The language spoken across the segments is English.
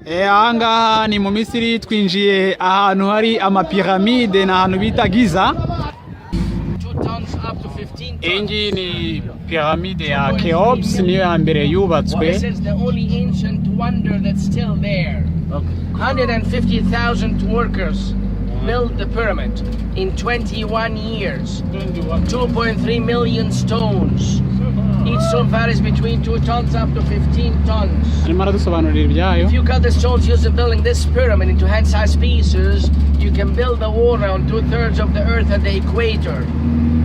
Ahangaha ni mu Misiri twinjiye ahantu hari amapiramide na ahantu bita Giza. Iyi ni piramide ya Cheops niyo ya mbere yubatswe. 150,000 workers built the pyramid in 21 years. 2.3 million stones. Each stone varies between 2 tons up to 15 tons. If you cut the stones used in building this pyramid into hand-sized pieces, you can build a wall around 2/3 of the earth at the equator.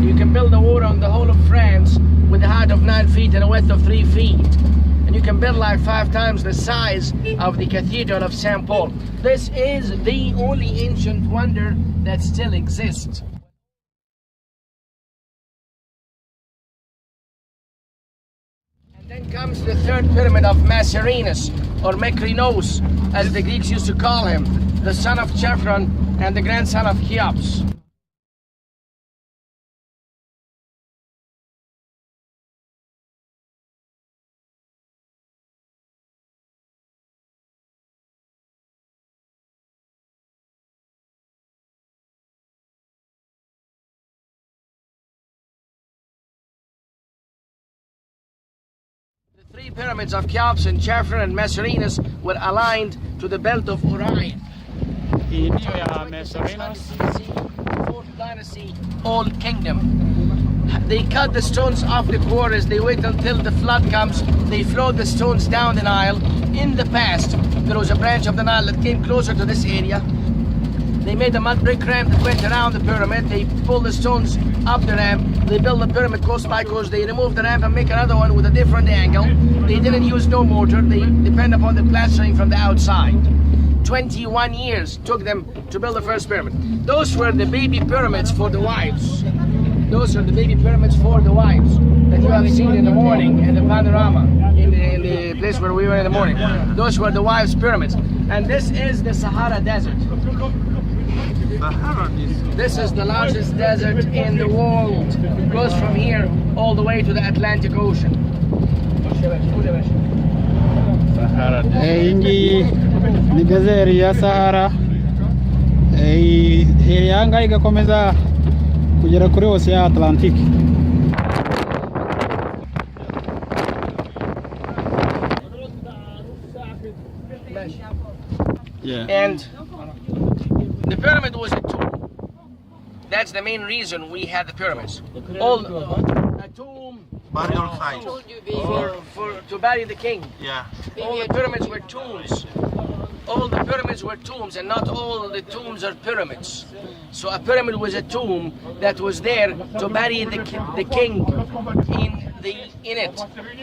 You can build a wall around the whole of France with a height of 9 feet and a width of 3 feet. And you can build like 5 times the size of the Cathedral of St. Paul. This is the only ancient wonder that still exists. And then comes the third pyramid of Macerinus, or Mekrinos, as the Greeks used to call him, the son of Chephren and the grandson of Cheops. The 3 pyramids of Cheops and Chephren and Macerinus were aligned to the belt of Orion. 4th dynasty, Old Kingdom. They cut the stones off the quarries, they wait until the flood comes, they float the stones down the Nile. In the past, there was a branch of the Nile that came closer to this area. They made a mud brick ramp that went around the pyramid, they pulled the stones up the ramp, they built the pyramid coast by coast, they removed the ramp and make another one with a different angle. They didn't use no mortar, they depend upon the plastering from the outside. 21 years took them to build the first pyramid. Those were the baby pyramids for the wives. Those are the baby pyramids for the wives that you have seen in the morning in the panorama, in the place where we were in the morning. Those were the wives' pyramids. And this is the Sahara Desert. This is the largest desert in the world. It goes from here all the way to the Atlantic Ocean. Iyi ni desert ya Sahara. Yanga igakomeza kugera kuri Ocean Atlantic. Yeah. And the pyramid was a tomb. That's the main reason we had the pyramids. A tomb. Burial site. To bury the king. Yeah. All the pyramids were tombs. All the pyramids were tombs, and not all the tombs are pyramids. So a pyramid was a tomb that was there to bury the king in it,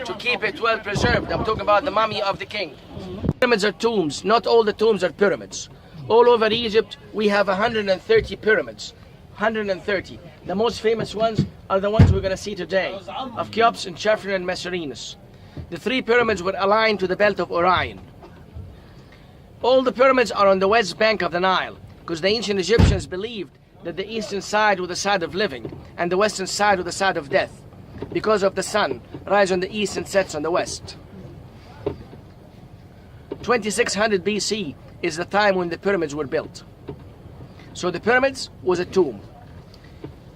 to keep it well preserved. I'm talking about the mummy of the king. Pyramids are tombs. Not all the tombs are pyramids. All over Egypt, we have 130 pyramids. 130. The most famous ones are the ones we're going to see today, of Cheops and Chephren and Macerinus. The 3 pyramids were aligned to the belt of Orion. All the pyramids are on the west bank of the Nile, because the ancient Egyptians believed that the eastern side was the side of living, and the western side was the side of death, because of the sun rises on the east and sets on the west. 2600 BC is the time when the pyramids were built. So the pyramids was a tomb.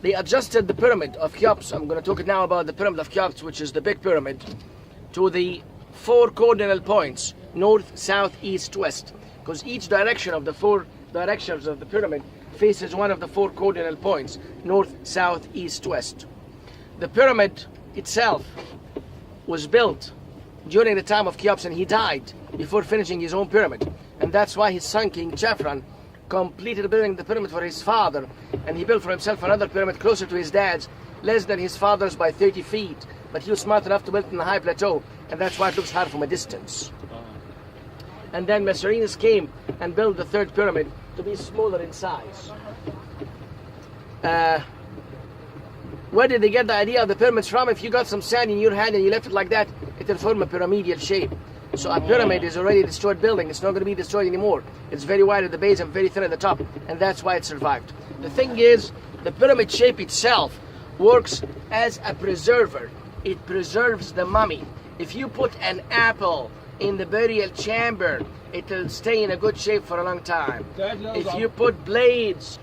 They adjusted the pyramid of Cheops, I'm going to talk now about the pyramid of Cheops, which is the big pyramid, to the 4 cardinal points, north, south, east, west, because each direction of the 4 directions of the pyramid faces one of the 4 cardinal points, north, south, east, west. The pyramid itself was built during the time of Cheops, and he died before finishing his own pyramid. And that's why his son, King Chephren, completed building the pyramid for his father, and he built for himself another pyramid closer to his dad's, less than his father's by 30 feet. But he was smart enough to build it in a high plateau, and that's why it looks hard from a distance. And then Macerinus came and built the 3rd pyramid to be smaller in size. Where did they get the idea of the pyramids from? If you got some sand in your hand and you left it like that, it will form a pyramidal shape. So a pyramid is already a destroyed building. It's not going to be destroyed anymore. It's very wide at the base and very thin at the top, and that's why it survived. The thing is, the pyramid shape itself works as a preserver. It preserves the mummy. If you put an apple in the burial chamber, it will stay in a good shape for a long time. If you put blades,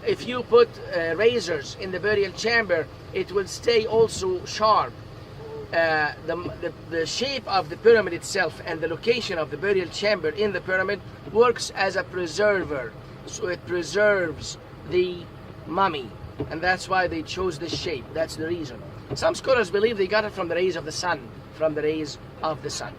if you put razors in the burial chamber, it will stay also sharp. The shape of the pyramid itself and the location of the burial chamber in the pyramid works as a preserver. So it preserves the mummy, and that's why they chose this shape. That's the reason. Some scholars believe they got it from the rays of the sun, from the rays of the sun.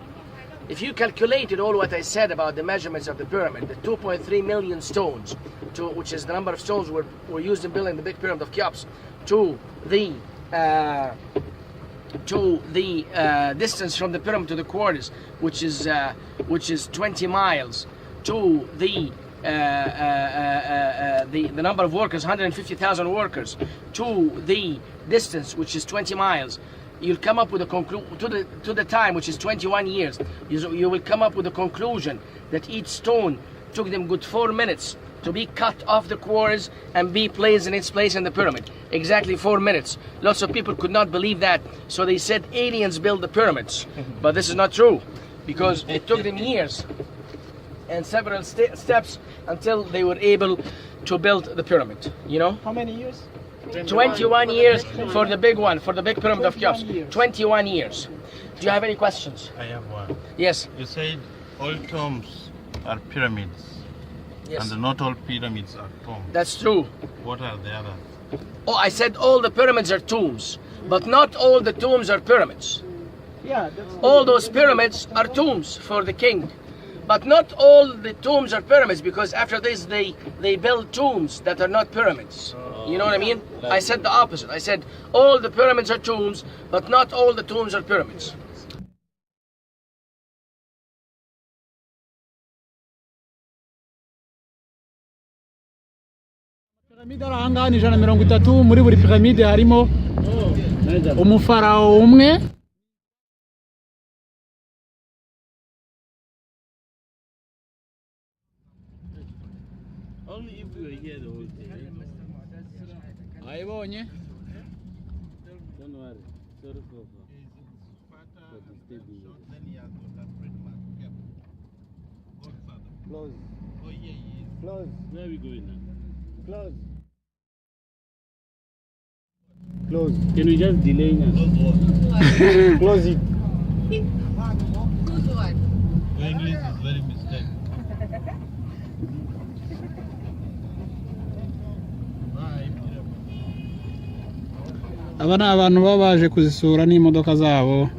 If you calculated all what I said about the measurements of the pyramid, the 2.3 million stones, which is the number of stones were used in building the big pyramid of Cheops, to the distance from the pyramid to the quarters, which is 20 miles, to the number of workers, 150,000 workers, to the distance, which is 20 miles, you'll come up with a conclusion to the time, which is 21 years. You will come up with a conclusion that each stone took them good 4 minutes to be cut off the quarters and be placed in its place in the pyramid. Exactly 4 minutes. Lots of people could not believe that, so they said aliens built the pyramids. But this is not true, because it took them years and several steps until they were able to build the pyramid. You know? How many years? 21 years for the big one, for the big pyramid of Cheops. 21 years. Do you have any questions? I have one. Yes. You said all tombs are pyramids. Yes. And not all pyramids are tombs. That's true. What are the others? Oh, I said all the pyramids are tombs, but not all the tombs are pyramids. Yeah. All those pyramids are tombs for the king. But not all the tombs are pyramids, because after this they build tombs that are not pyramids. You know what I mean? I said the opposite. I said all the pyramids are tombs, but not all the tombs are pyramids. Piramide ari ahangaha ni 130. Muri buri piramide harimo umufarawo umwe. Only if we are here the whole day. Ayibonye? Don't worry. Sorry for disturbing you. Then he has got a trademark. Godfather. Close. Oh yeah, he is. Close. Where are we going now? Close. Close. Can we just delay now? Close it. Your English is very mistaken. Aba ni abantu baba baje kuzisura n'imodoka zabo.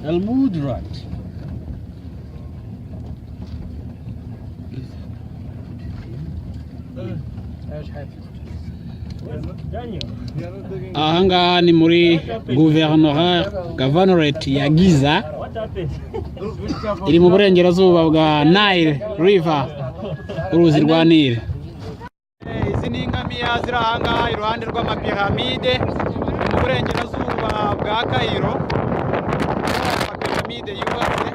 Al-Mudrat. Ahangaha ni muri governorate ya Giza, iri mu burengerazuba bwa Nile River, uruzi rwa Nile. Izi ni ingamiya ziri ahangaha iruhande rw'amapiramide mu burengerazuba bwa Cairo. Amapiramide yubatse.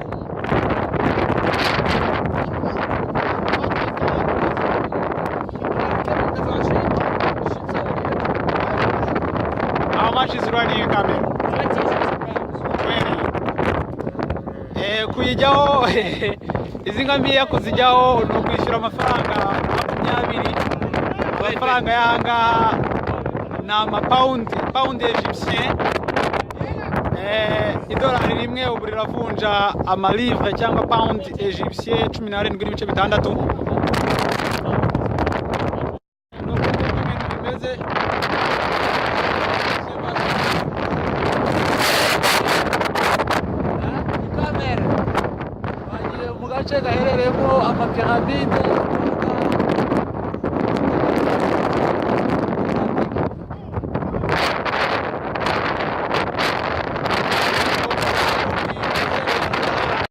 How much is running camera? 20. Kuyijyaho izi ngamiya kuzijyaho ni ukwishyura amafaranga 20. Amafaranga y'ahangaha ni amapawundi egyptien. Idolari rimwe ubu riravunja amalivre cyangwa pawundi egyptien 17.6. Nuko ibintu bimeze. Mu gace gaherereyemo amapiramide